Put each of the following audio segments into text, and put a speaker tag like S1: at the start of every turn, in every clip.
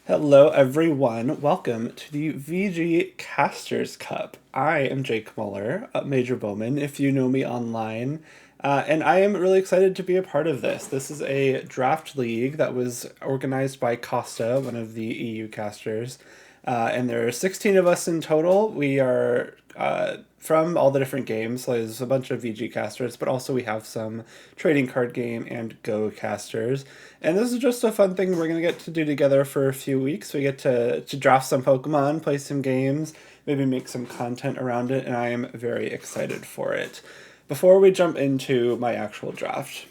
S1: Hello, everyone. Welcome to the VG Casters Cup. I am Jake Muller, Major Bowman, if you know me online. And I am really excited to be a part of this. This is a draft league that was organized by Costa, one of the EU casters. And there are 16 of us in total. We are from all the different games. So there's a bunch of VG casters, but also we have some trading card game and Go casters. And this is just a fun thing we're going to get to do together for a few weeks. We get to draft some Pokemon, play some games, maybe make some content around it, and I am very excited for it. Before we jump into my actual draft,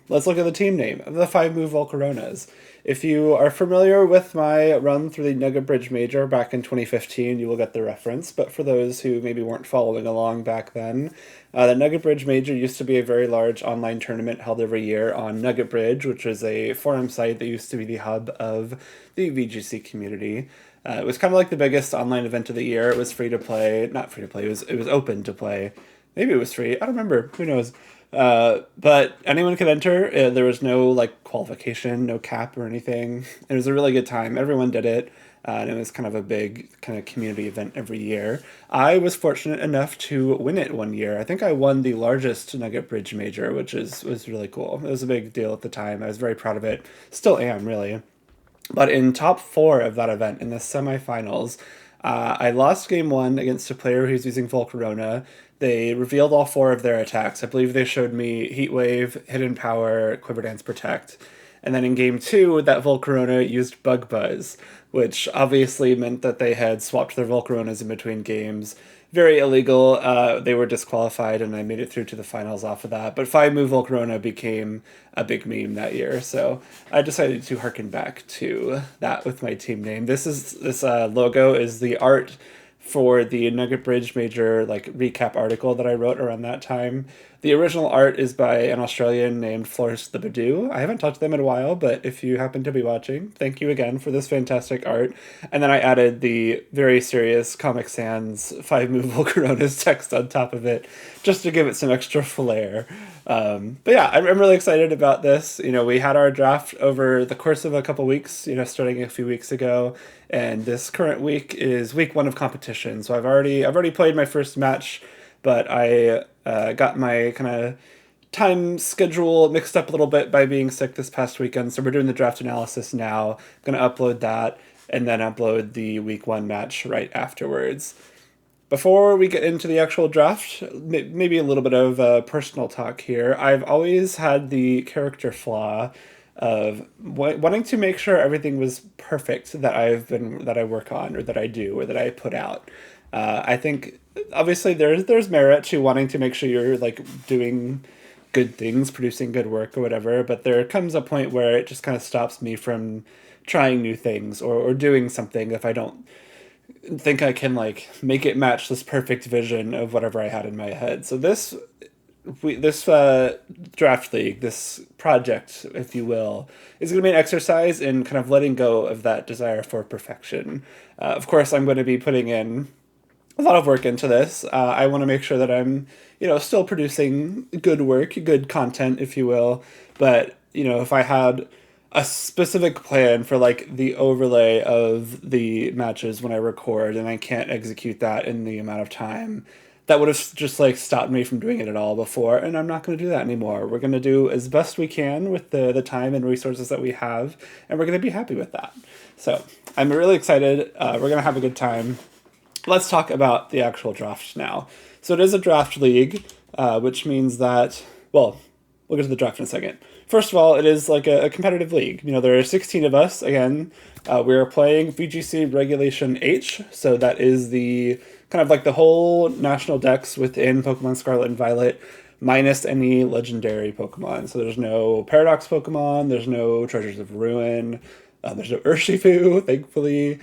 S1: let's look at the team name of the 5 Move Volcaronas. If you are familiar with my run through the Nugget Bridge Major back in 2015, you will get the reference. But for those who maybe weren't following along back then, the Nugget Bridge Major used to be a very large online tournament held every year on Nugget Bridge, which is a forum site that used to be the hub of the VGC community. It was kind of like the biggest online event of the year. It was free to play, not free to play. It was open to play. Maybe it was free. I don't remember. Who knows? But anyone could enter. There was no qualification, no cap or anything. It was a really good time. Everyone did it. And it was kind of a big kind of community event every year. I was fortunate enough to win it one year. I think I won the largest Nugget Bridge Major, which was really cool. It was a big deal at the time. I was very proud of it. Still am, really. But in top 4 of that event, in the semifinals, I lost game 1 against a player who's using Volcarona. They revealed all 4 of their attacks. I believe they showed me Heat Wave, Hidden Power, Quiver Dance, Protect. And then in game 2, that Volcarona used Bug Buzz, which obviously meant that they had swapped their Volcaronas in between games. Very illegal. They were disqualified, and I made it through to the finals off of that. But 5 Move Volcarona became a big meme that year, so I decided to harken back to that with my team name. This logo is the art for the Nugget Bridge Major recap article that I wrote around that time. The original art is by an Australian named Floris the Badoo. I haven't talked to them in a while, but if you happen to be watching, thank you again for this fantastic art. And then I added the very serious Comic Sans 5 Move Volcaronas text on top of it, just to give it some extra flair. But yeah, I'm really excited about this. We had our draft over the course of a couple weeks, starting a few weeks ago. And this current week is week 1 of competition. So I've already played my first match, but I got my kind of time schedule mixed up a little bit by being sick this past weekend. So we're doing the draft analysis now. I'm going to upload that and then upload the week 1 match right afterwards. Before we get into the actual draft, maybe a little bit of personal talk here. I've always had the character flaw of wanting to make sure everything was perfect that I work on or that I do or that I put out. I think obviously there's merit to wanting to make sure you're doing good things, producing good work or whatever, but there comes a point where it just kind of stops me from trying new things or doing something if I don't think I can make it match this perfect vision of whatever I had in my head. So this draft league, this project, if you will, is going to be an exercise in kind of letting go of that desire for perfection. Of course, I'm going to be putting in a lot of work into this. I want to make sure that I'm, still producing good work, good content, if you will. But, if I had a specific plan for the overlay of the matches when I record and I can't execute that in the amount of time, that would have just stopped me from doing it at all before, and I'm not going to do that anymore. We're going to do as best we can with the time and resources that we have, and we're going to be happy with that. So I'm really excited. We're going to have a good time. Let's talk about the actual draft now. So it is a draft league, which means that, well, we'll get to the draft in a second. First of all, it is a competitive league. There are 16 of us. Again, we are playing VGC Regulation H, so that is the kind of the whole national dex within Pokemon Scarlet and Violet, minus any legendary Pokemon. So there's no Paradox Pokemon, there's no Treasures of Ruin, there's no Urshifu, thankfully.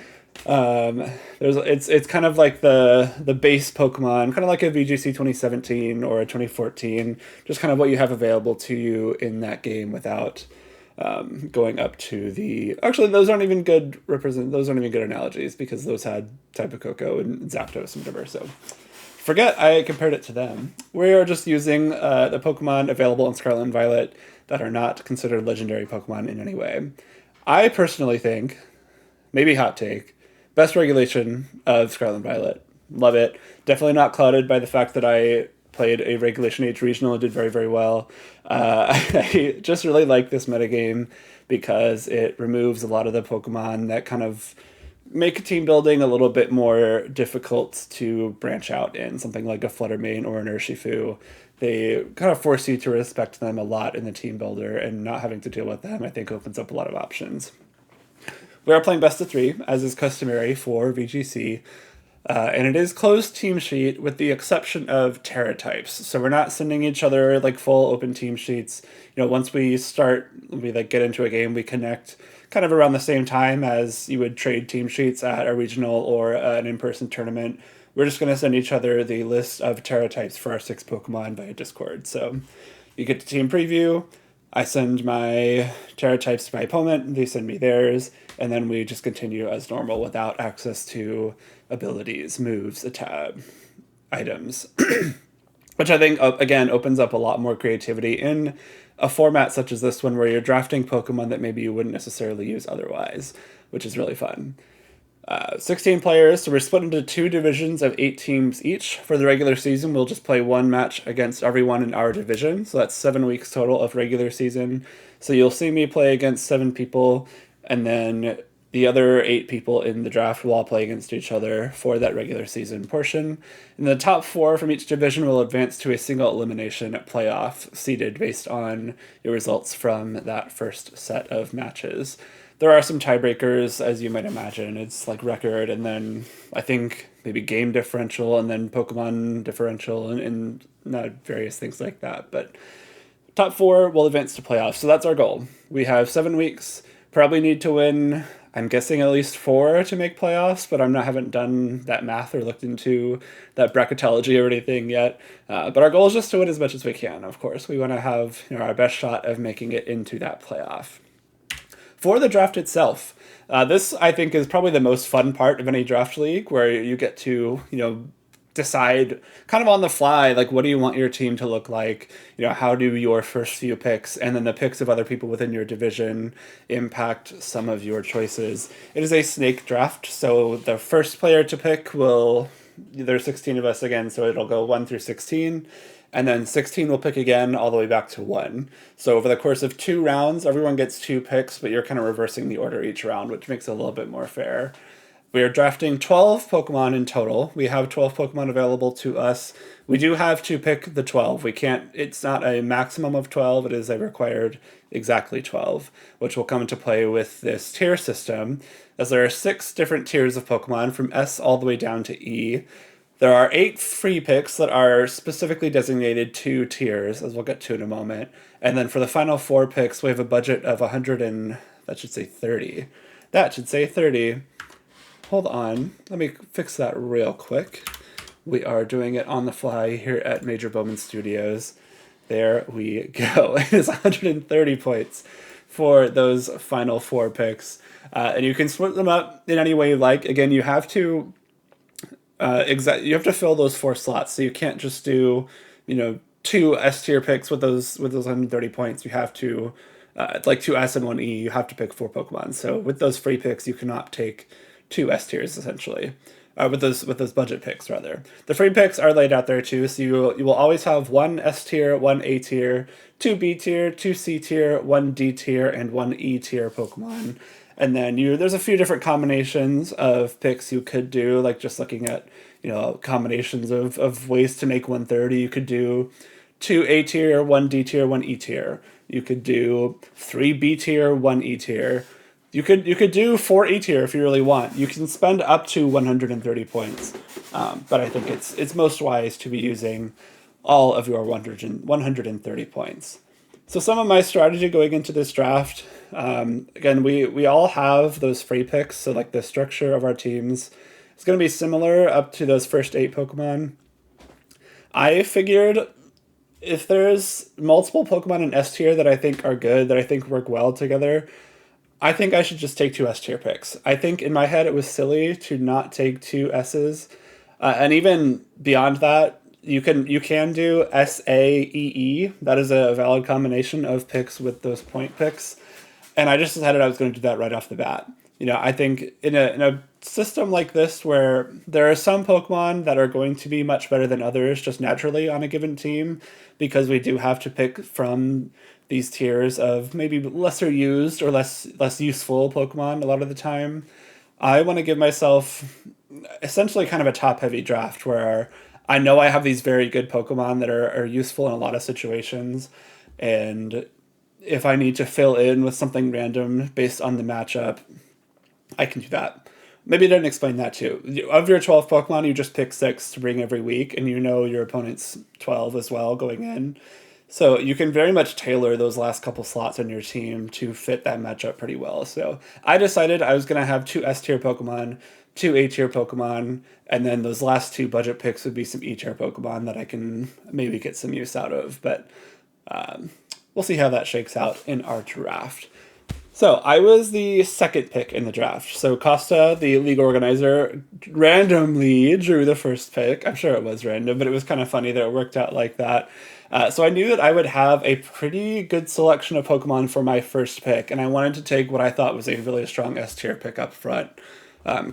S1: It's kind of the base Pokemon, kind of like a VGC 2017 or a 2014, just kind of what you have available to you in that game without going up to the... Actually, those aren't even good analogies because those had Tapu Koko and Zapdos and whatever, so forget I compared it to them. We are just using the Pokemon available in Scarlet and Violet that are not considered legendary Pokemon in any way. I personally think maybe hot take, best regulation of Scarlet and Violet. Love it. Definitely not clouded by the fact that I played a Regulation H regional and did very, very well. I just really like this metagame because it removes a lot of the Pokemon that kind of make team building a little bit more difficult to branch out in. Something like a Fluttermane or an Urshifu. They kind of force you to respect them a lot in the team builder, and not having to deal with them, I think, opens up a lot of options. We are playing best of three, as is customary for VGC. And it is closed team sheet with the exception of Terra types. So we're not sending each other like full open team sheets. Once we start, we like get into a game, we connect kind of around the same time as you would trade team sheets at a regional or an in-person tournament. We're just going to send each other the list of Terra types for our 6 Pokemon via Discord. So you get to team preview. I send my Terra types to my opponent, they send me theirs, and then we just continue as normal without access to abilities, moves, attack, items. Which I think, again, opens up a lot more creativity in a format such as this one where you're drafting Pokemon that maybe you wouldn't necessarily use otherwise, which is really fun. 16 players, so we're split into 2 divisions of 8 teams each. For the regular season, we'll just play 1 match against everyone in our division, so that's 7 weeks total of regular season. So you'll see me play against 7 people, and then the other 8 people in the draft will all play against each other for that regular season portion. And the top 4 from each division will advance to a single elimination playoff, seeded based on your results from that first set of matches. There are some tiebreakers, as you might imagine. It's like record, and then I think maybe game differential, and then Pokemon differential, and various things like that. But top 4 will advance to playoffs, so that's our goal. We have 7 weeks, probably need to win, I'm guessing, at least 4 to make playoffs, but haven't done that math or looked into that bracketology or anything yet. But our goal is just to win as much as we can, of course. We want to have our best shot of making it into that playoff. For the draft itself, this, I think, is probably the most fun part of any draft league, where you get to, decide kind of on the fly, like, what do you want your team to look like? How do your first few picks and then the picks of other people within your division impact some of your choices? It is a snake draft, so the first player to pick there's 16 of us again, so it'll go 1 through 16. And then 16 will pick again all the way back to 1. So over the course of 2 rounds, everyone gets 2 picks, but you're kind of reversing the order each round, which makes it a little bit more fair. We are drafting 12 Pokemon in total. We have 12 Pokemon available to us. We do have to pick the 12. It's not a maximum of 12, it is a required exactly 12, which will come into play with this tier system, as there are 6 different tiers of Pokemon, from S all the way down to E. There are 8 free picks that are specifically designated to tiers, as we'll get to in a moment. And then for the final 4 picks, we have a budget of 100 and... that should say 30. That should say 30. Hold on. Let me fix that real quick. We are doing it on the fly here at Major Bowman Studios. There we go. It is 130 points for those final 4 picks. And you can split them up in any way you like. Again, you have to... you have to fill those 4 slots, so you can't just do 2 S tier picks with those 130 points. You have to 2 S and 1 E. You have to pick 4 Pokemon. So with those free picks, you cannot take 2 S tiers essentially. With those budget picks rather. The free picks are laid out there too, so you will always have 1 S tier, 1 A tier, 2 B tier, 2 C tier, 1 D tier, and 1 E tier Pokemon. And then there's a few different combinations of picks you could do, like just looking at, combinations of ways to make 130. You could do 2 A tier, 1 D tier, 1 E tier. You could do 3 B tier, 1 E tier. You could do 4 E tier if you really want. You can spend up to 130 points. But I think it's most wise to be using all of your 130 points. So some of my strategy going into this draft, again, we all have those free picks, so like the structure of our teams is going to be similar up to those first 8 Pokemon. I figured if there's multiple Pokemon in S tier that I think are good, that I think work well together, I think I should just take 2 S tier picks. I think in my head it was silly to not take 2 S's, and even beyond that, you can do SAEE. That is a valid combination of picks with those point picks. And I just decided I was going to do that right off the bat. I think in a system like this where there are some Pokemon that are going to be much better than others just naturally on a given team, because we do have to pick from these tiers of maybe lesser used or less useful Pokemon a lot of the time. I want to give myself essentially kind of a top heavy draft where I know I have these very good Pokemon that are useful in a lot of situations. And if I need to fill in with something random based on the matchup, I can do that. Maybe I didn't explain that too. Of your 12 Pokemon, you just pick 6 to bring every week, and you know your opponent's 12 as well going in. So you can very much tailor those last couple slots in your team to fit that matchup pretty well. So I decided I was going to have 2 S tier Pokemon, 2 A tier Pokemon, and then those last 2 budget picks would be some E tier Pokemon that I can maybe get some use out of. But we'll see how that shakes out in our draft. So I was the second pick in the draft. So Costa, the league organizer, randomly drew the first pick. I'm sure it was random, but it was kind of funny that it worked out like that. So I knew that I would have a pretty good selection of Pokemon for my first pick, and I wanted to take what I thought was a really strong S tier pick up front.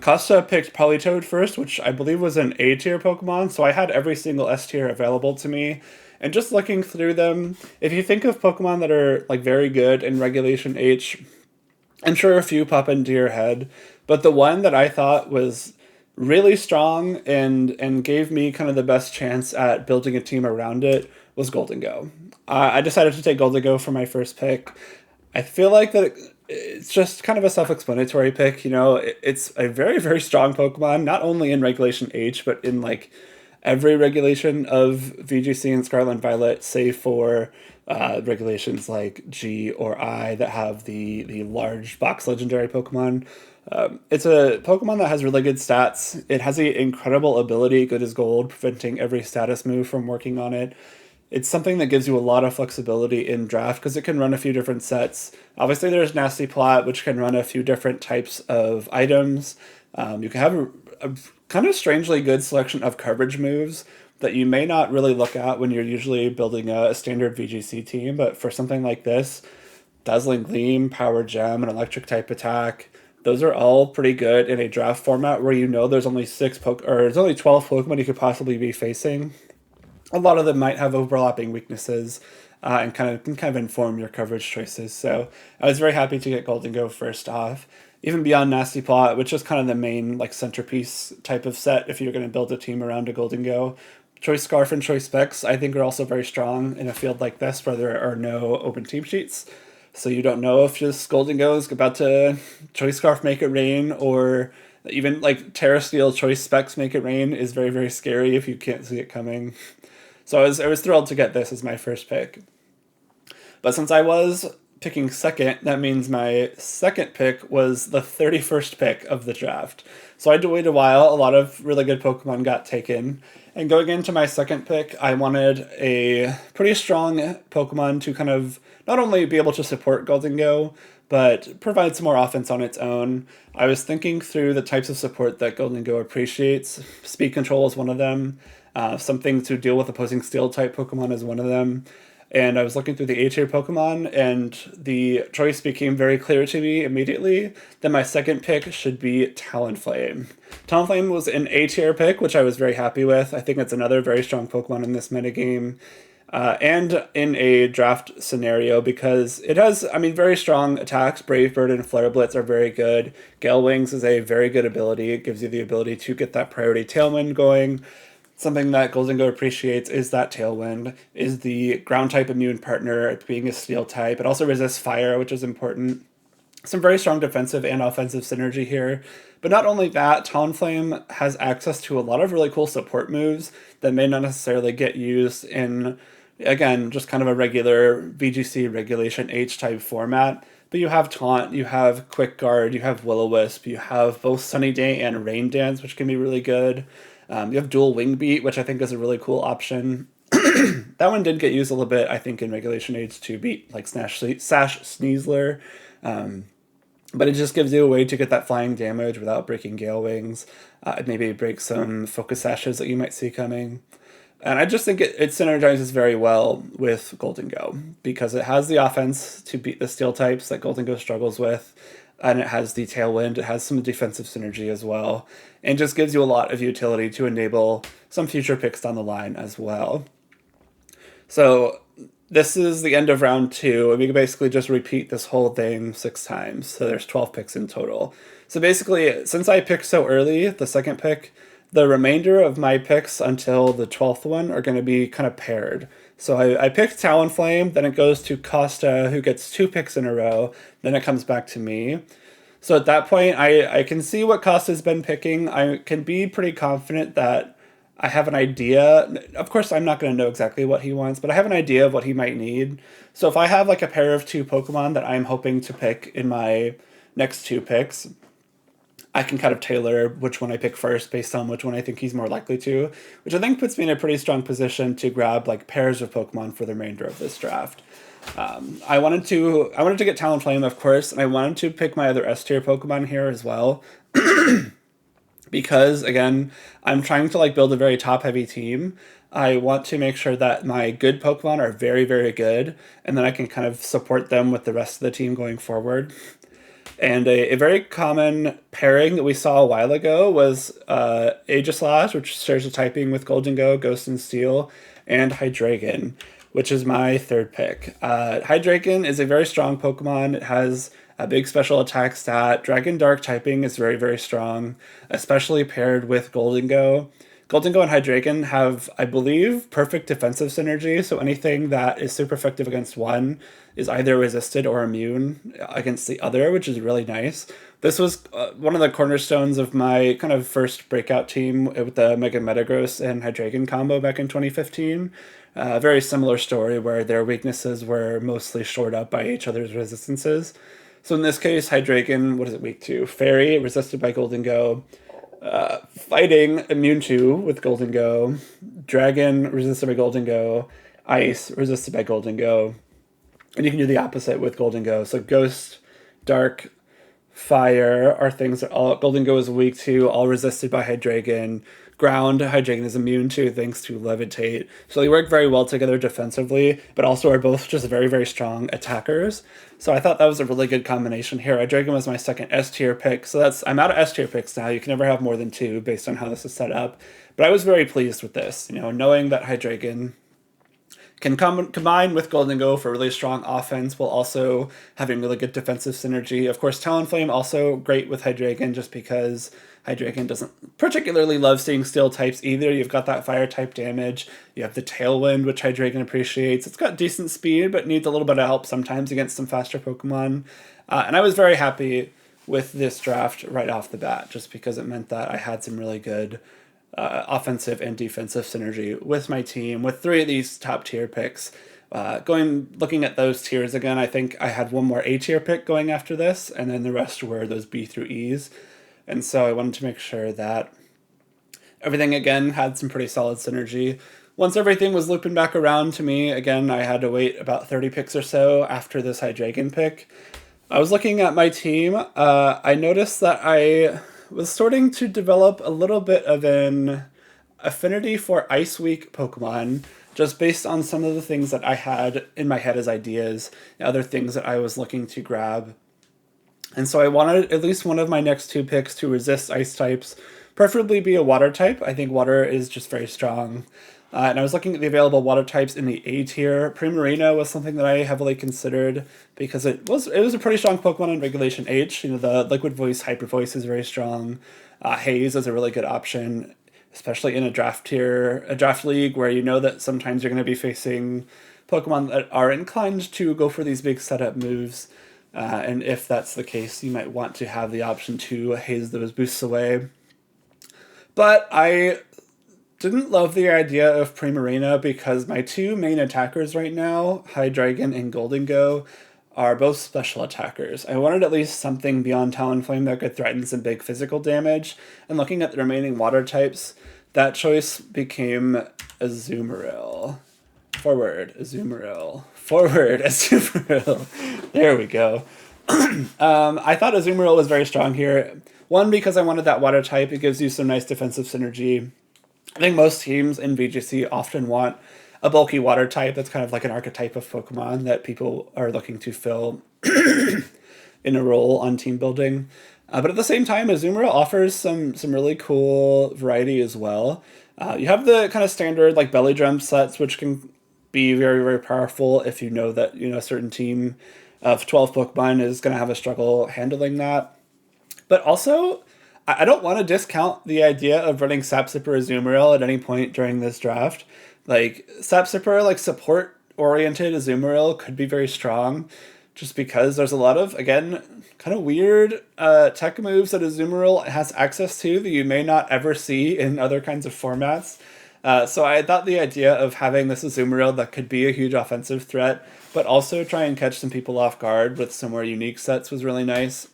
S1: Costa picked Politoed first, which I believe was an A tier Pokemon, so I had every single S tier available to me. And just looking through them, if you think of Pokemon that are like very good in Regulation H, I'm sure a few pop into your head, but the one that I thought was really strong and gave me kind of the best chance at building a team around it was Golden Go. I decided to take Golden Go for my first pick. I feel like that it's just kind of a self-explanatory pick. It's a very, very strong Pokemon, not only in Regulation H, but in like every regulation of VGC and Scarlet and Violet, save for regulations like G or I that have the large box legendary Pokemon. It's a Pokemon that has really good stats. It has an incredible ability, good as gold, preventing every status move from working on it. It's something that gives you a lot of flexibility in draft because it can run a few different sets. Obviously, there's Nasty Plot, which can run a few different types of items. You can have a kind of strangely good selection of coverage moves that you may not really look at when you're usually building a standard VGC team, but for something like this, Dazzling Gleam, Power Gem, and Electric type attack, those are all pretty good in a draft format where there's only there's only 12 Pokemon you could possibly be facing. A lot of them might have overlapping weaknesses and can kind of inform your coverage choices. So I was very happy to get Golden Go first off. Even beyond Nasty Plot, which is kind of the main like centerpiece type of set if you're going to build a team around a Golden Go. Choice Scarf and Choice Specs, I think, are also very strong in a field like this where there are no open team sheets. So you don't know if just Golden Go is about to Choice Scarf make it rain, or even like Terra Steel Choice Specs make it rain is very, very scary if you can't see it coming. So I was thrilled to get this as my first pick. But since I was picking second, that means my second pick was the 31st pick of the draft. So I had to wait a while. A lot of really good Pokemon got taken. And going into my second pick, I wanted a pretty strong Pokemon to kind of not only be able to support Golden Go, but provide some more offense on its own. I was thinking through the types of support that Golden Go appreciates. Speed Control is one of them. Something to deal with opposing Steel type Pokemon is one of them. And I was looking through the A tier Pokemon, and the choice became very clear to me immediately that my second pick should be Talonflame. Talonflame was an A tier pick, which I was very happy with. I think it's another very strong Pokemon in this metagame. And in a draft scenario because it has, very strong attacks. Brave Bird and Flare Blitz are very good. Gale Wings is a very good ability. It gives you the ability to get that priority Tailwind going. Something that Golden Go appreciates is that Tailwind, is the ground type immune partner, being a steel type. It also resists fire, which is important. Some very strong defensive and offensive synergy here. But not only that, Talonflame has access to a lot of really cool support moves that may not necessarily get used in, again, just kind of a regular VGC Regulation H type format. But you have Taunt, you have Quick Guard, you have Will-O-Wisp, you have both Sunny Day and Rain Dance, which can be really good. You have Dual Wing Beat, which I think is a really cool option. That one did get used a little bit, I think, in Regulation Age to beat like Sash Sneasler. But it just gives you a way to get that flying damage without breaking Gale Wings. Maybe break some Focus Sashes that you might see coming. And I just think it synergizes very well with Golden Go because it has the offense to beat the Steel types that Golden Go struggles with. and it has the Tailwind. It has some defensive synergy as well, and just gives you a lot of utility to enable some future picks down the line as well. So this is the end of round 2, and we can basically just repeat this whole thing 6 times. So there's 12 picks in total. So basically, since I picked so early, the second pick, the remainder of my picks until the 12th one are going to be kind of paired. So I picked Talonflame, then it goes to Costa, who gets 2 picks in a row, then it comes back to me. So at that point, I can see what Costa's been picking. I can be pretty confident that I have an idea. Of course, I'm not going to know exactly what he wants, but I have an idea of what he might need. So if I have like a pair of 2 Pokemon that I'm hoping to pick in my next 2 picks, I can kind of tailor which one I pick first based on which one I think he's more likely to, which I think puts me in a pretty strong position to grab like pairs of Pokemon for the remainder of this draft. I wanted to get Talonflame, of course, and I wanted to pick my other S tier Pokemon here as well. Because again, I'm trying to like build a very top heavy team. I want to make sure that my good Pokemon are very, very good, and then I can kind of support them with the rest of the team going forward. And a very common pairing that we saw a while ago was Aegislash, which shares a typing with Goldengo, Ghost and Steel, and Hydreigon, which is my third pick. Hydreigon is a very strong Pokemon. It has a big special attack stat. Dragon Dark typing is very, very strong, especially paired with Goldengo. Goldengo and Hydreigon have, I believe, perfect defensive synergy, so anything that is super effective against one is either resisted or immune against the other, which is really nice. This was one of the cornerstones of my kind of first breakout team with the Mega Metagross and Hydreigon combo back in 2015. A very similar story where their weaknesses were mostly shored up by each other's resistances. So in this case, Hydreigon, what is it weak to? Fairy, resisted by Goldengo. Fighting, immune to with Goldengo. Dragon, resisted by Goldengo. Ice, resisted by Goldengo. And you can do the opposite with Goldengo. So Ghost, Dark, Fire are things that all Goldengo is weak to, all resisted by Hydreigon. Ground, Hydreigon is immune to thanks to Levitate. So they work very well together defensively, but also are both just very, very strong attackers. So I thought that was a really good combination here. Hydreigon was my second S tier pick. So I'm out of S tier picks now. You can never have more than 2 based on how this is set up. But I was very pleased with this, knowing that Hydreigon can combine with Goldengo for really strong offense while also having really good defensive synergy. Of course, Talonflame also great with Hydreigon just because Hydreigon doesn't particularly love seeing steel types either. You've got that fire type damage. You have the Tailwind, which Hydreigon appreciates. It's got decent speed, but needs a little bit of help sometimes against some faster Pokemon. And I was very happy with this draft right off the bat, just because it meant that I had some really good offensive and defensive synergy with my team, with 3 of these top tier picks. Looking at those tiers again, I think I had one more A tier pick going after this, and then the rest were those B through E's. And so I wanted to make sure that everything again had some pretty solid synergy. Once everything was looping back around to me, again, I had to wait about 30 picks or so after this Hydreigon pick. I was looking at my team. I noticed that I was starting to develop a little bit of an affinity for Ice Weak Pokemon, just based on some of the things that I had in my head as ideas, and other things that I was looking to grab. And so I wanted at least one of my next 2 picks to resist ice types, preferably be a water type. I think water is just very strong. And I was looking at the available water types in the A tier. Primarina was something that I heavily considered because it was a pretty strong Pokemon in Regulation H. The Liquid Voice, Hyper Voice is very strong. Haze is a really good option, especially in a draft league where you know that sometimes you're going to be facing Pokemon that are inclined to go for these big setup moves. And if that's the case, you might want to have the option to haze those boosts away. But I didn't love the idea of Primarina because my 2 main attackers right now, Hydreigon and Goldengo, are both special attackers. I wanted at least something beyond Talonflame that could threaten some big physical damage, and looking at the remaining water types, that choice became Azumarill. Forward, Azumarill. Forward, Azumarill. There we go. I thought Azumarill was very strong here. One, because I wanted that water type. It gives you some nice defensive synergy. I think most teams in VGC often want a bulky water type that's kind of like an archetype of Pokemon that people are looking to fill in a role on team building. But at the same time, Azumarill offers some really cool variety as well. You have the kind of standard like belly drum sets, which can be very, very powerful if you know that a certain team of 12 Pokemon is going to have a struggle handling that. But also, I don't want to discount the idea of running Sapsipper or Azumarill at any point during this draft. Like Sapsipper, like support oriented Azumarill could be very strong, just because there's a lot of, again, kind of weird tech moves that Azumarill has access to that you may not ever see in other kinds of formats. So I thought the idea of having this Azumarill that could be a huge offensive threat, but also try and catch some people off guard with some more unique sets was really nice.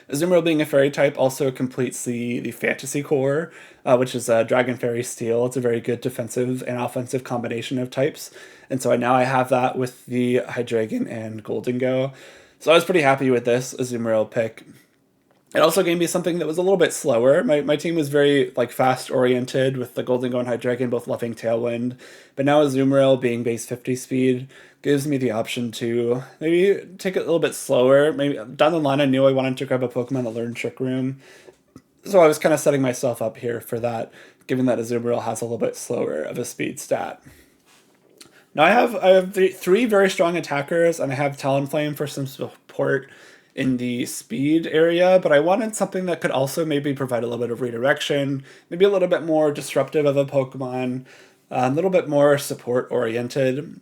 S1: Azumarill being a fairy type also completes the fantasy core, which is Dragon Fairy Steel. It's a very good defensive and offensive combination of types. And so now I have that with the Hydreigon and Gholdengo. So I was pretty happy with this Azumarill pick. It also gave me something that was a little bit slower. My team was very like fast oriented with the Gholdengo and Hydreigon both loving Tailwind. But now Azumarill being base 50 speed gives me the option to maybe take it a little bit slower. Maybe down the line I knew I wanted to grab a Pokemon that learned Trick Room. So I was kind of setting myself up here for that, given that Azumarill has a little bit slower of a speed stat. Now I have three very strong attackers, and I have Talonflame for some support in the speed area, but I wanted something that could also maybe provide a little bit of redirection, maybe a little bit more disruptive of a Pokemon, a little bit more support oriented.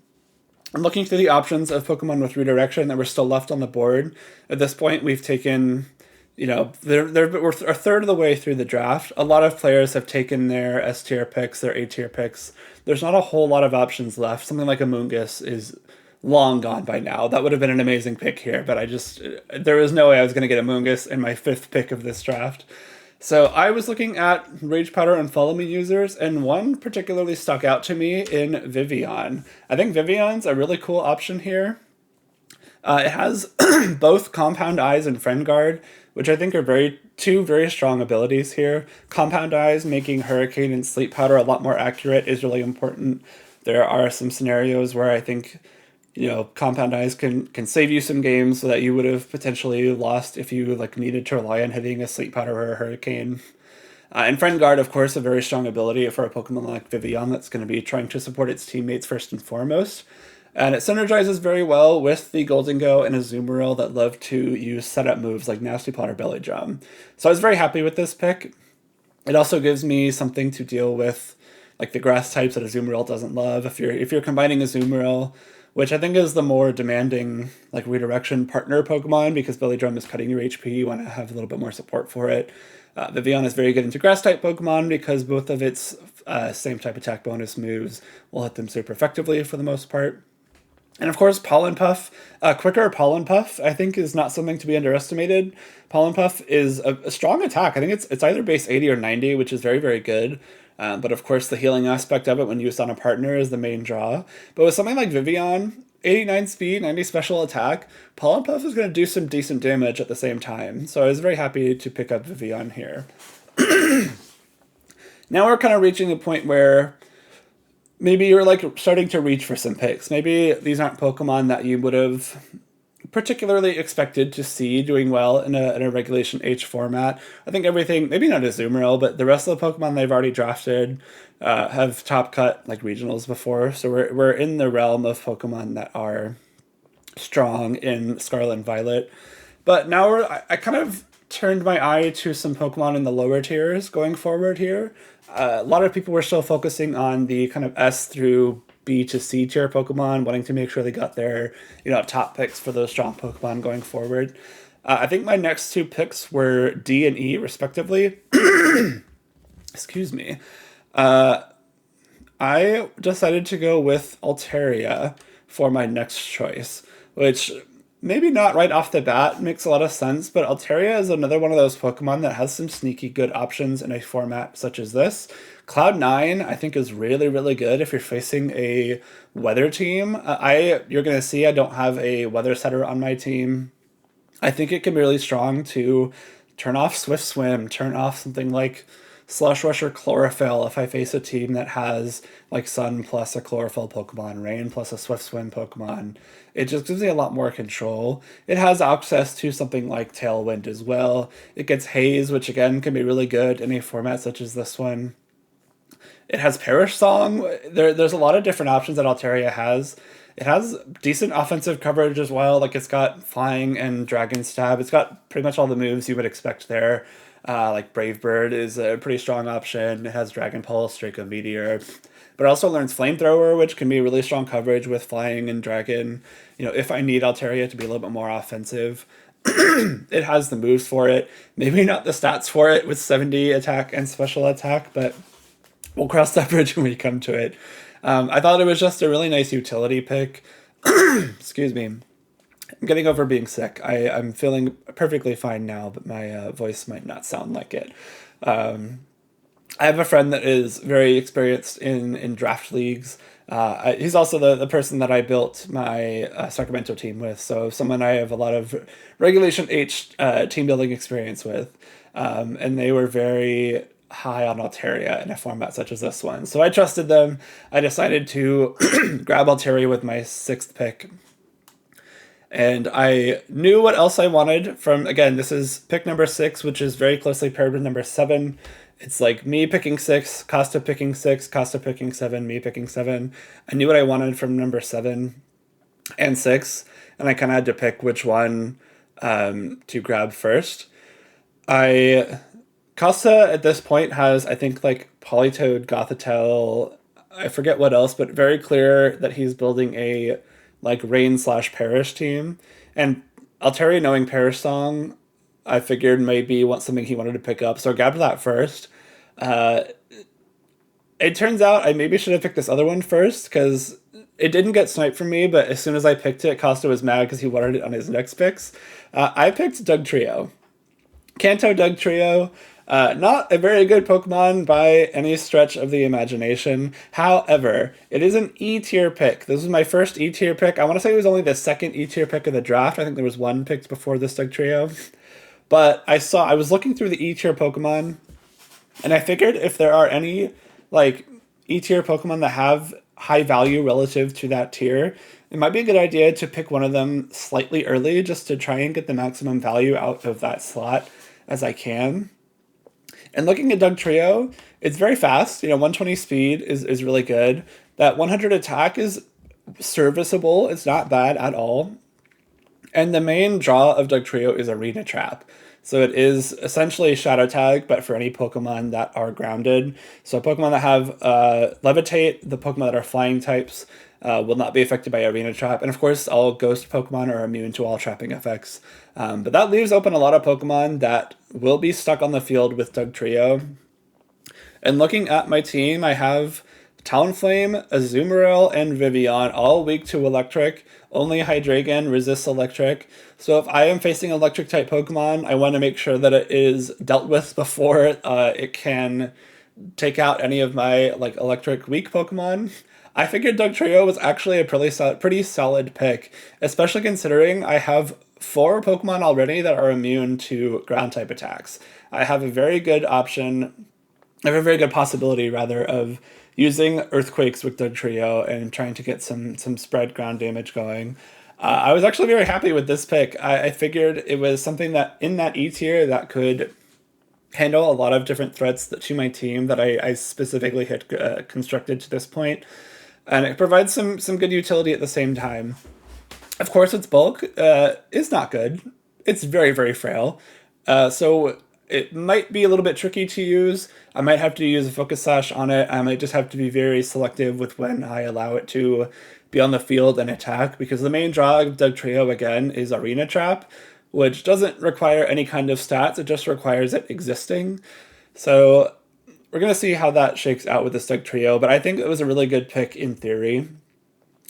S1: I'm looking through the options of Pokemon with redirection that were still left on the board. At this point, we've taken, we're a third of the way through the draft. A lot of players have taken their S tier picks, their A tier picks. There's not a whole lot of options left. Something like Amoonguss is long gone by now. That would have been an amazing pick here, but there was no way I was going to get Amoonguss in my 5th pick of this draft. So I was looking at Rage Powder and Follow Me users, and one particularly stuck out to me in Vivillon. I think Vivillon's a really cool option here. It has both Compound Eyes and Friend Guard, which I think are two very strong abilities here. Compound Eyes making Hurricane and Sleep Powder a lot more accurate is really important. There are some scenarios where I think Compound Eyes can save you some games so that you would have potentially lost if you needed to rely on hitting a Sleep Powder or a Hurricane. And Friend Guard, of course, a very strong ability for a Pokemon like Vivillon that's going to be trying to support its teammates first and foremost. And it synergizes very well with the Gholdengo and Azumarill that love to use setup moves like Nasty Plot or Belly Drum. So I was very happy with this pick. It also gives me something to deal with the grass types that Azumarill doesn't love. If you're combining Azumarill, which I think is the more demanding redirection partner Pokemon, because Belly Drum is cutting your HP, you want to have a little bit more support for it. Vivillon is very good into grass type Pokemon because both of its same type attack bonus moves will hit them super effectively for the most part. And of course, Pollen Puff. Quicker Pollen Puff, I think, is not something to be underestimated. Pollen Puff is a strong attack. I think it's either base 80 or 90, which is very, very good. But of course, the healing aspect of it when used on a partner is the main draw. But with something like Vivillon, 89 speed, 90 special attack, Pollen Puff is going to do some decent damage at the same time. So I was very happy to pick up Vivillon here. Now we're kind of reaching a point where maybe you're starting to reach for some picks. Maybe these aren't Pokemon that you would have particularly expected to see doing well in a Regulation H format. I think everything, maybe not Azumarill, but the rest of the Pokemon they've already drafted have top cut regionals before. So we're in the realm of Pokemon that are strong in Scarlet and Violet. But now I kind of turned my eye to some Pokemon in the lower tiers going forward here. A lot of people were still focusing on the kind of S through B to C tier Pokemon, wanting to make sure they got their top picks for those strong Pokemon going forward. I think my next two picks were D and E respectively. Excuse me. I decided to go with Altaria for my next choice, which maybe not right off the bat makes a lot of sense, but Altaria is another one of those Pokemon that has some sneaky good options in a format such as this. Cloud9, I think, is really, really good if you're facing a weather team. You're going to see I don't have a weather setter on my team. I think it can be really strong to turn off Swift Swim, turn off something like Slush Rush or Chlorophyll if I face a team that has like Sun plus a Chlorophyll Pokemon, Rain plus a Swift Swim Pokemon. It just gives me a lot more control. It has access to something like Tailwind as well. It gets Haze, which again can be really good in a format such as this one. It has Perish Song. There's a lot of different options that Altaria has. It has decent offensive coverage as well. Like it's got Flying and Dragon Stab. It's got pretty much all the moves you would expect there. Like Brave Bird is a pretty strong option. It has Dragon Pulse, Draco Meteor. But it also learns Flamethrower, which can be really strong coverage with Flying and Dragon. You know, if I need Altaria to be a little bit more offensive. It has the moves for it. Maybe not the stats for it with 70 attack and special attack, but we'll cross that bridge when we come to it. I thought it was just a really nice utility pick. Excuse me. I'm getting over being sick. I'm feeling perfectly fine now, but my voice might not sound like it. I have a friend that is very experienced in draft leagues. He's also the person that I built my Sacramento team with, so someone I have a lot of Regulation H team building experience with. And they were very high on Altaria in a format such as this one. So I trusted them. I decided to grab Altaria with my 6th pick. And I knew what else I wanted from, again, this is pick number 6, which is very closely paired with number 7. It's like me picking 6, Costa picking 6, Costa picking 7, me picking 7. I knew what I wanted from number 7 and 6, and I kind of had to pick which one to grab first. Costa at this point has, I think, like Politoed, Gothitelle, I forget what else, but very clear that he's building a like Rain/Perish team. And Altaria knowing Perish Song, I figured maybe something he wanted to pick up, so I grabbed that first. It turns out I maybe should have picked this other one first, because it didn't get sniped from me, but as soon as I picked it, Costa was mad because he wanted it on his next picks. I picked Dugtrio. Kanto Dugtrio. Not a very good Pokemon by any stretch of the imagination. However, it is an E-tier pick. This was my first E-tier pick. I want to say it was only the second E-tier pick of the draft. I think there was one picked before this Dugtrio. But I was looking through the E-tier Pokemon, and I figured if there are any like E-tier Pokemon that have high value relative to that tier, it might be a good idea to pick one of them slightly early just to try and get the maximum value out of that slot as I can. And looking at Dugtrio, it's very fast. 120 speed is really good. That 100 attack is serviceable. It's not bad at all. And the main draw of Dugtrio is Arena Trap. So it is essentially Shadow Tag, but for any Pokemon that are grounded. So Pokemon that have Levitate, the Pokemon that are flying types, will not be affected by Arena Trap. And of course, all Ghost Pokemon are immune to all trapping effects. But that leaves open a lot of Pokemon that will be stuck on the field with Dugtrio. And looking at my team, I have Talonflame, Azumarill, and Vivian, all weak to Electric. Only Hydreigon resists Electric. So if I am facing Electric-type Pokemon, I want to make sure that it is dealt with before it can take out any of my like Electric-weak Pokemon. I figured Dugtrio was actually a pretty solid pick, especially considering I have 4 Pokemon already that are immune to ground-type attacks. I have a very good option, I have a very good possibility, rather, of using Earthquakes with Dugtrio and trying to get some spread ground damage going. I was actually very happy with this pick. I figured it was something that in that E tier that could handle a lot of different threats to my team that I specifically had constructed to this point. And it provides some good utility at the same time. Of course, its bulk is not good. It's very, very frail. So it might be a little bit tricky to use. I might have to use a Focus Sash on it. I might just have to be very selective with when I allow it to be on the field and attack, because the main draw of Dugtrio, again, is Arena Trap, which doesn't require any kind of stats. It just requires it existing. So we're going to see how that shakes out with this Dugtrio, but I think it was a really good pick in theory,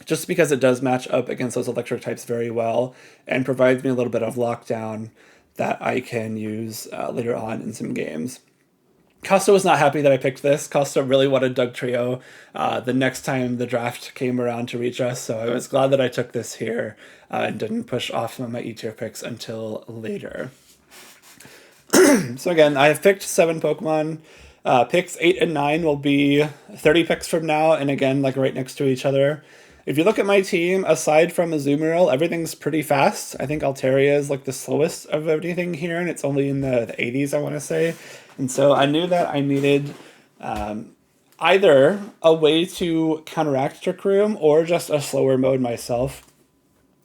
S1: just because it does match up against those electric types very well and provides me a little bit of lockdown that I can use later on in some games. Costa was not happy that I picked this. Costa really wanted Dugtrio the next time the draft came around to reach us, so I was glad that I took this here and didn't push off some of my E-tier picks until later. So again, I have picked 7 Pokemon. Picks 8 and 9 will be 30 picks from now, and again, like right next to each other. If you look at my team, aside from Azumarill, everything's pretty fast. I think Altaria is like the slowest of everything here, and it's only in the 80s, I want to say. And so I knew that I needed either a way to counteract Trick Room or just a slower mode myself.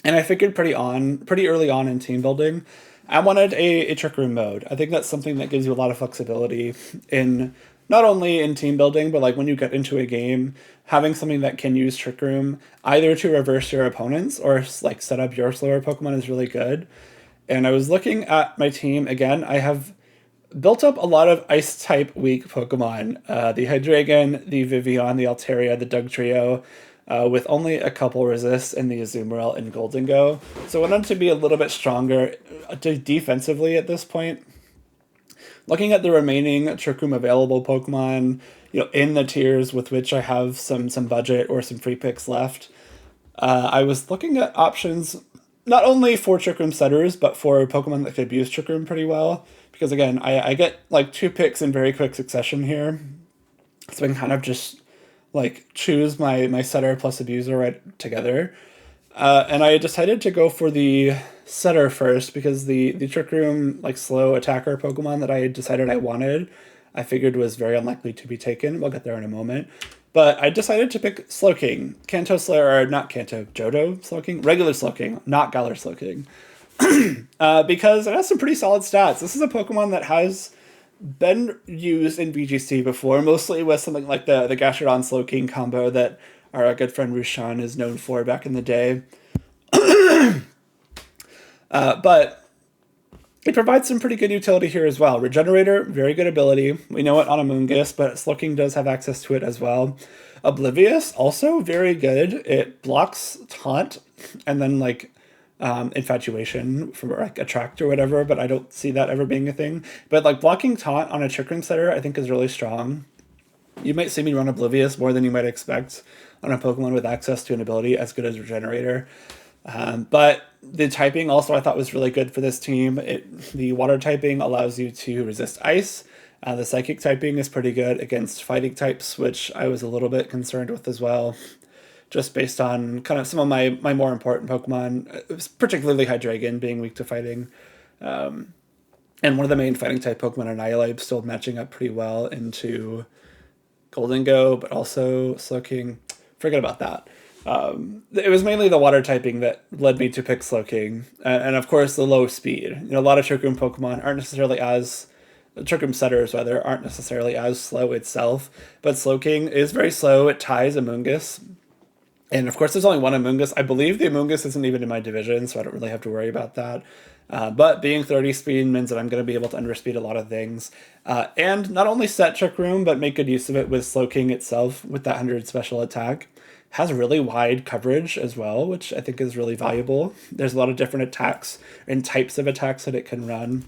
S1: And I figured pretty early on in team building, I wanted a Trick Room mode. I think that's something that gives you a lot of flexibility in not only in team building, but like when you get into a game, having something that can use Trick Room either to reverse your opponents or like set up your slower Pokemon is really good. And I was looking at my team again. I have built up a lot of ice type weak Pokemon. The Hydreigon, the Vivian, the Altaria, the Dugtrio, with only a couple resists in the Azumarill and Goldengo. So I wanted to be a little bit stronger defensively at this point. Looking at the remaining Trick Room available Pokemon, in the tiers with which I have some budget or some free picks left, I was looking at options not only for Trick Room setters, but for Pokemon that could abuse Trick Room pretty well. Because again, I get like 2 picks in very quick succession here. So I can kind of just like choose my setter plus abuser right together. And I decided to go for the setter first because the Trick Room like slow attacker Pokemon that I decided I wanted, I figured was very unlikely to be taken. We'll get there in a moment. But I decided to pick Slowking. Kanto Slayer, or not Kanto, Johto Slowking? Regular Slowking, not Galar Slowking. Because it has some pretty solid stats. This is a Pokemon that has been used in VGC before, mostly with something like the Gastrodon Slowking combo that our good friend Rushan is known for back in the day. But it provides some pretty good utility here as well. Regenerator, very good ability. We know it on Amoonguss, but Slowking does have access to it as well. Oblivious, also very good. It blocks Taunt and then like Infatuation for like Attract or whatever, but I don't see that ever being a thing. But like blocking Taunt on a Trick Room setter I think is really strong. You might see me run Oblivious more than you might expect on a Pokemon with access to an ability as good as Regenerator. But the typing also I thought was really good for this team. The water typing allows you to resist ice. The psychic typing is pretty good against fighting types, which I was a little bit concerned with as well, just based on kind of some of my more important Pokemon, particularly Hydreigon being weak to fighting. And one of the main fighting type Pokemon, Annihilate, still matching up pretty well into Goldengo, but also Slowking. Forget about that. It was mainly the water typing that led me to pick Slowking. And of course, the low speed. A lot of Trick Room Pokemon aren't necessarily as... Trick Room setters, rather, aren't necessarily as slow itself. But Slowking is very slow. It ties Amoonguss. And of course, there's only one Amoonguss. I believe the Amoonguss isn't even in my division, so I don't really have to worry about that. But being 30 speed means that I'm going to be able to underspeed a lot of things. And not only set Trick Room, but make good use of it with Slowking itself with that 100 special attack. Has really wide coverage as well, which I think is really valuable. There's a lot of different attacks and types of attacks that it can run.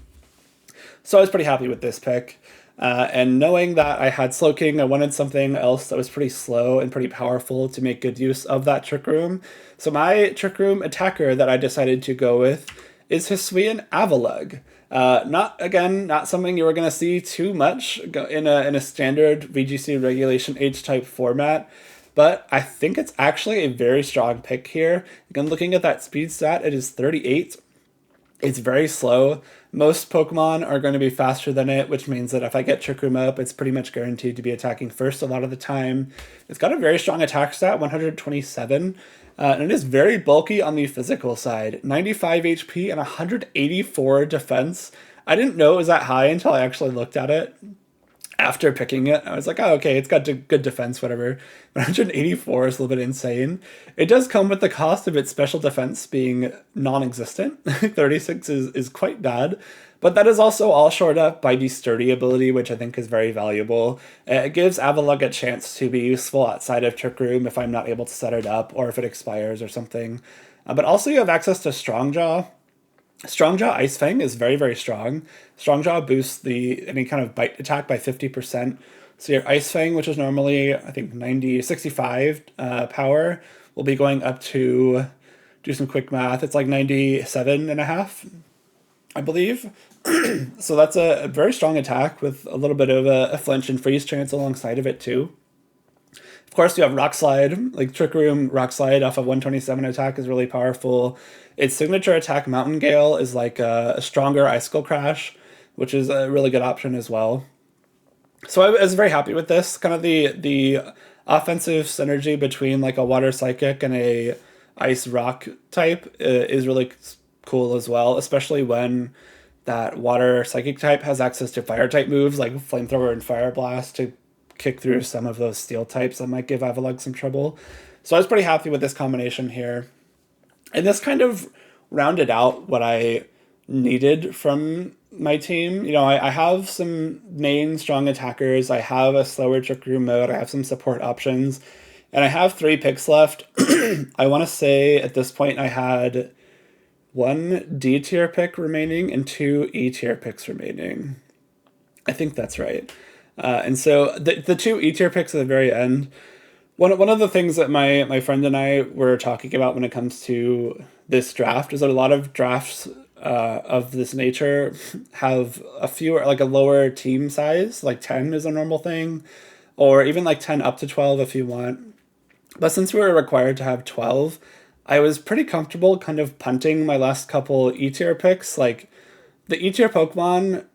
S1: So I was pretty happy with this pick. And knowing that I had Slowking, I wanted something else that was pretty slow and pretty powerful to make good use of that Trick Room. So my Trick Room attacker that I decided to go with is Hisuian Avalugg. Not something you were going to see too much in a standard VGC regulation H-type format. But I think it's actually a very strong pick here. Again, looking at that speed stat, it is 38. It's very slow. Most Pokemon are going to be faster than it, which means that if I get Trick Room up, it's pretty much guaranteed to be attacking first a lot of the time. It's got a very strong attack stat, 127, and it is very bulky on the physical side. 95 HP and 184 defense. I didn't know it was that high until I actually looked at it. After picking it, I was like, oh, okay, it's got good defense, whatever. 184 is a little bit insane. It does come with the cost of its special defense being non-existent. 36 is quite bad. But that is also all shored up by the sturdy ability, which I think is very valuable. It gives Avalugg a chance to be useful outside of Trick Room if I'm not able to set it up or if it expires or something. But also you have access to Strongjaw. Strongjaw Ice Fang is very, very strong. Strongjaw boosts any kind of bite attack by 50%. So your Ice Fang, which is normally, I think, 65 power, will be going up to, do some quick math, it's like 97.5, I believe. So that's a very strong attack with a little bit of a flinch and freeze chance alongside of it too. Of course, you have Rock Slide, like Trick Room Rock Slide off of 127 attack is really powerful. Its signature attack, Mountain Gale, is like a stronger Icicle Crash, which is a really good option as well. So I was very happy with this. Kind of the offensive synergy between like a Water Psychic and a Ice Rock type is really cool as well, especially when that Water Psychic type has access to Fire type moves like Flamethrower and Fire Blast to kick through some of those Steel types that might give Avalugg some trouble. So I was pretty happy with this combination here. And this kind of rounded out what I needed from my team. You know, I have some main strong attackers. I have a slower Trick Room mode. I have some support options. And I have 3 picks left. I want to say at this point I had 1 D tier pick remaining and 2 E tier picks remaining. I think that's right. And so the 2 E tier picks at the very end, one of the things that my friend and I were talking about when it comes to this draft is that a lot of drafts of this nature have a fewer, like a lower team size, like 10 is a normal thing, or even like 10 up to 12 if you want. But since we were required to have 12, I was pretty comfortable kind of punting my last couple E tier picks. Like the E tier Pokemon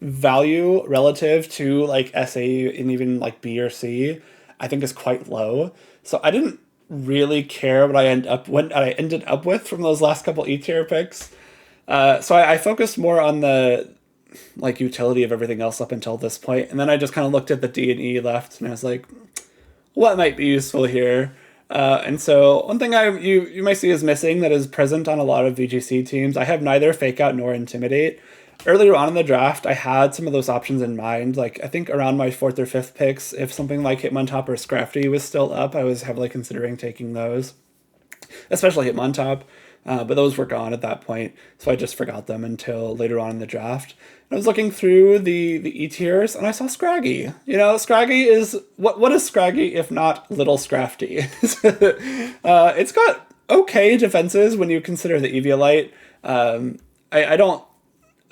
S1: value relative to like SA and even like B or C, I think is quite low. So I didn't really care what I ended up with from those last couple E tier picks. So I focused more on the like utility of everything else up until this point, and then I just kind of looked at the D and E left, and I was like, what might be useful here? And so one thing you might see is missing that is present on a lot of VGC teams. I have neither Fake Out nor Intimidate. Earlier on in the draft, I had some of those options in mind. Like, I think around my 4th or 5th picks, if something like Hitmontop or Scrafty was still up, I was heavily considering taking those, especially Hitmontop. But those were gone at that point, so I just forgot them until later on in the draft. And I was looking through the E tiers, and I saw Scraggy. You know, Scraggy is... What is Scraggy if not Little Scrafty? It's got okay defenses when you consider the Eviolite.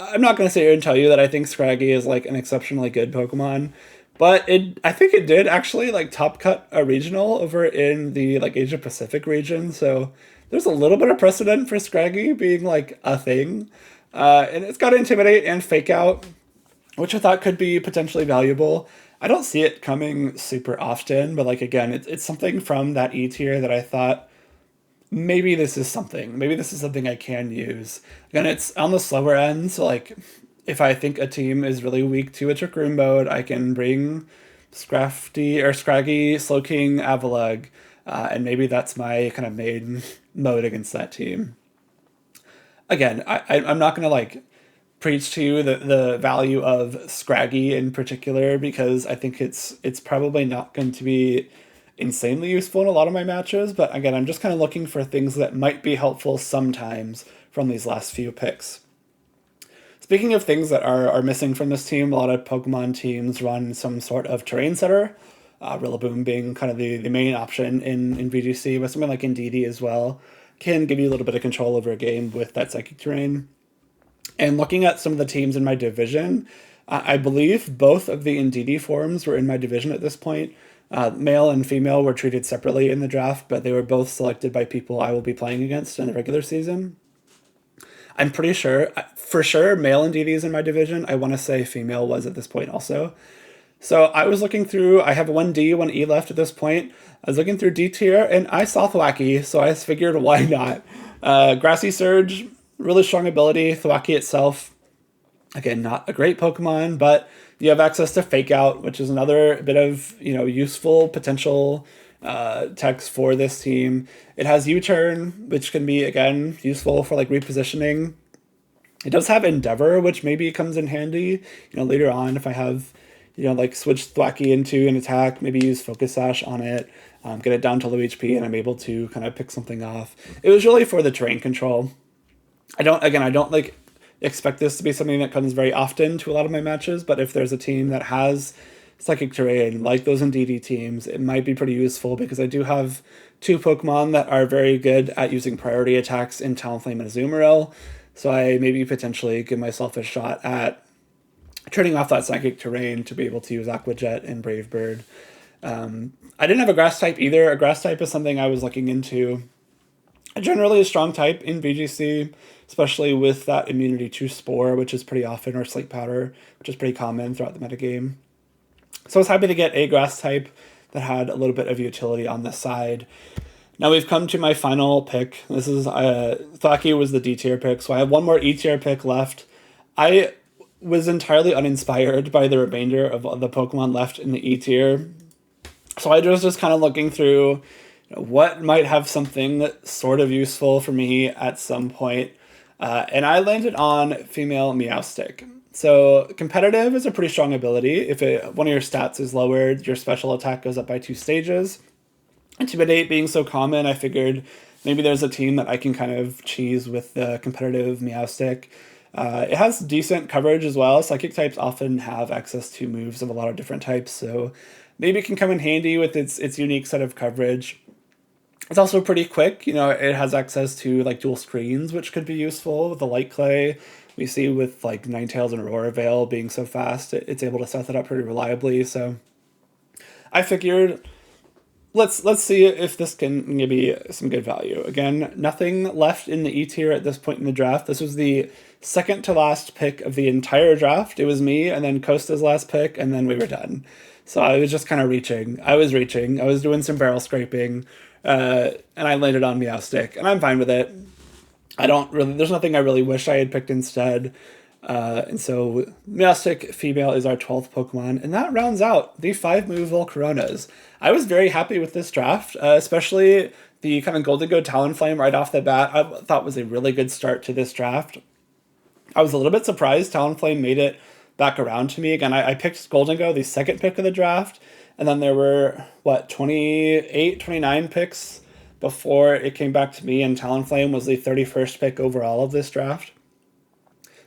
S1: I'm not going to sit here and tell you that I think Scraggy is like an exceptionally good Pokemon, but I think it did actually like top cut a regional over in the like Asia Pacific region. So there's a little bit of precedent for Scraggy being like a thing. And it's got Intimidate and Fake Out, which I thought could be potentially valuable. I don't see it coming super often, but like again, it's something from that E tier that I thought maybe this is something. Maybe this is something I can use. Again, it's on the slower end, so like if I think a team is really weak to a Trick Room mode, I can bring Scrafty or Scraggy, Slowking, Avalugg, and maybe that's my kind of main mode against that team. Again, I'm not going to like preach to you the value of Scraggy in particular, because I think it's probably not going to be insanely useful in a lot of my matches, but again, I'm just kind of looking for things that might be helpful sometimes from these last few picks. Speaking of things that are missing from this team, a lot of Pokemon teams run some sort of terrain setter, Rillaboom being kind of the main option in VGC, but something like Indeedee as well can give you a little bit of control over a game with that psychic terrain. And looking at some of the teams in my division, I believe both of the Indeedee forms were in my division at this point. Male and female were treated separately in the draft, but they were both selected by people I will be playing against in the regular season. I'm pretty sure, for sure, male Indeedee is in my division. I want to say female was at this point also. So I was looking through, I have 1D, 1E left at this point. I was looking through D tier, and I saw Thwackey, so I figured, why not? Grassy Surge, really strong ability. Thwackey itself, again, not a great Pokemon, but you have access to Fake Out, which is another bit of, you know, useful potential text for this team. It has U-Turn, which can be, again, useful for like repositioning. It does have Endeavor, which maybe comes in handy, you know, later on if I have, you know, like switch Thwackey into an attack, maybe use Focus Sash on it, get it down to low HP, and I'm able to kind of pick something off. It was really for the terrain control. I don't like expect this to be something that comes very often to a lot of my matches, but if there's a team that has psychic terrain, like those Indeedee teams, it might be pretty useful, because I do have 2 Pokemon that are very good at using priority attacks in Talonflame and Azumarill. So I maybe potentially give myself a shot at turning off that Psychic Terrain to be able to use Aqua Jet and Brave Bird. I didn't have a Grass type either. A Grass type is something I was looking into. Generally a strong type in VGC, especially with that immunity to Spore, which is pretty often, or Sleep Powder, which is pretty common throughout the metagame. So I was happy to get a Grass type that had a little bit of utility on the side. Now we've come to my final pick. This is, Thaki was the D tier pick, so I have one more E tier pick left. I was entirely uninspired by the remainder of the Pokemon left in the E tier. So I was just kind of looking through what might have something that's sort of useful for me at some point. And I landed on Female Meowstic. So competitive is a pretty strong ability. If one of your stats is lowered, your special attack goes up by 2 stages. Intimidate being so common, I figured maybe there's a team that I can kind of cheese with the competitive Meowstic. It has decent coverage as well. Psychic types often have access to moves of a lot of different types, so maybe it can come in handy with its unique set of coverage. It's also pretty quick. It has access to like dual screens, which could be useful with the Light Clay. We see with like Ninetales and Aurora Veil being so fast, it's able to set that up pretty reliably. So I figured let's see if this can give me some good value. Again, nothing left in the E tier at this point in the draft. This was the second to last pick of the entire draft. It was me and then Costa's last pick, and then we were done. So I was just kind of reaching. I was doing some barrel scraping, and I landed on Meowstic, and I'm fine with it. There's nothing I really wish I had picked instead. And so Meowstic female is our 12th Pokemon, and that rounds out the 5 Move Volcaronas. I was very happy with this draft, especially the kind of Goldengo Talonflame right off the bat. I thought was a really good start to this draft. I was a little bit surprised Talonflame made it back around to me. Again, I picked Goldengo, the second pick of the draft, and then there were, 29 picks before it came back to me, and Talonflame was the 31st pick overall of this draft.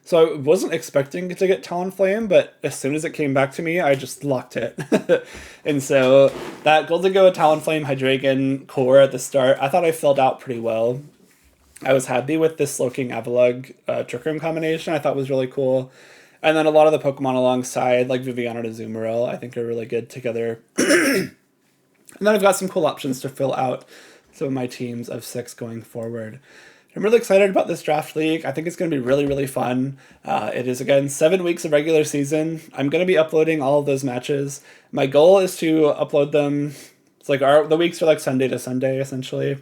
S1: So I wasn't expecting to get Talonflame, but as soon as it came back to me, I just locked it. And so that Goldengo Talonflame Hydreigon core at the start, I thought I filled out pretty well. I was happy with this Slowking Avalugg Trick Room combination. I thought was really cool. And then a lot of the Pokemon alongside, like Viviana and Azumarill, I think are really good together. And then I've got some cool options to fill out some of my teams of 6 going forward. I'm really excited about this draft league. I think it's going to be really, really fun. It is, again, 7 weeks of regular season. I'm going to be uploading all of those matches. My goal is to upload them. It's like the weeks are like Sunday to Sunday, essentially.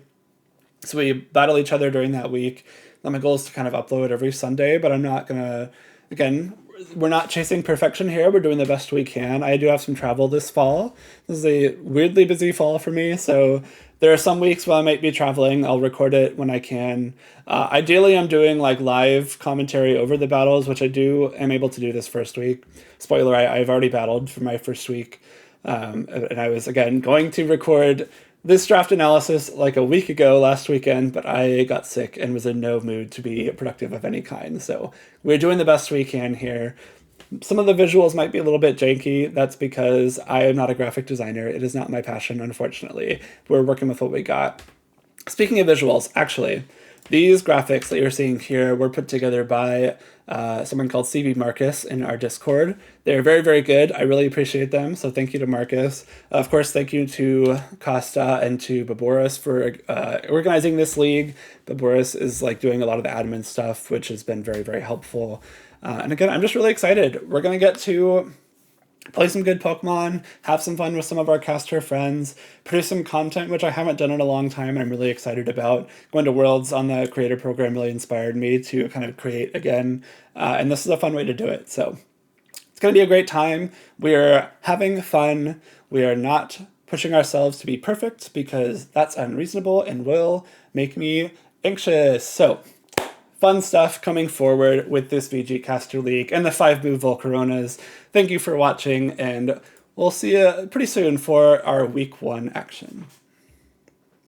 S1: So we battle each other during that week. And my goal is to kind of upload every Sunday, but I'm not going to, again, we're not chasing perfection here. We're doing the best we can. I do have some travel this fall. This is a weirdly busy fall for me, so there are some weeks where I might be traveling. I'll record it when I can. Ideally, I'm doing like live commentary over the battles, which am able to do this first week. Spoiler, I've already battled for my first week. And I was, again, going to record this draft analysis like a week ago last weekend, but I got sick and was in no mood to be productive of any kind. So we're doing the best we can here. Some of the visuals might be a little bit janky. That's because I am not a graphic designer. It is not my passion, unfortunately. We're working with what we got. Speaking of visuals, actually, these graphics that you're seeing here were put together by someone called CV Marcus in our Discord. They're very, very good. I really appreciate them, so thank you to Marcus. Of course, thank you to Costa and to Baboris for organizing this league. Baboris is like doing a lot of the admin stuff, which has been very, very helpful. And again, I'm just really excited. We're going to get to play some good Pokemon, have some fun with some of our caster friends, produce some content, which I haven't done in a long time, and I'm really excited about. Going to Worlds on the creator program really inspired me to kind of create again, and this is a fun way to do it. So it's going to be a great time. We're having fun. We are not pushing ourselves to be perfect because that's unreasonable and will make me anxious. So fun stuff coming forward with this VG Caster League and the 5 Move Volcaronas. Thank you for watching, and we'll see you pretty soon for our Week 1 action.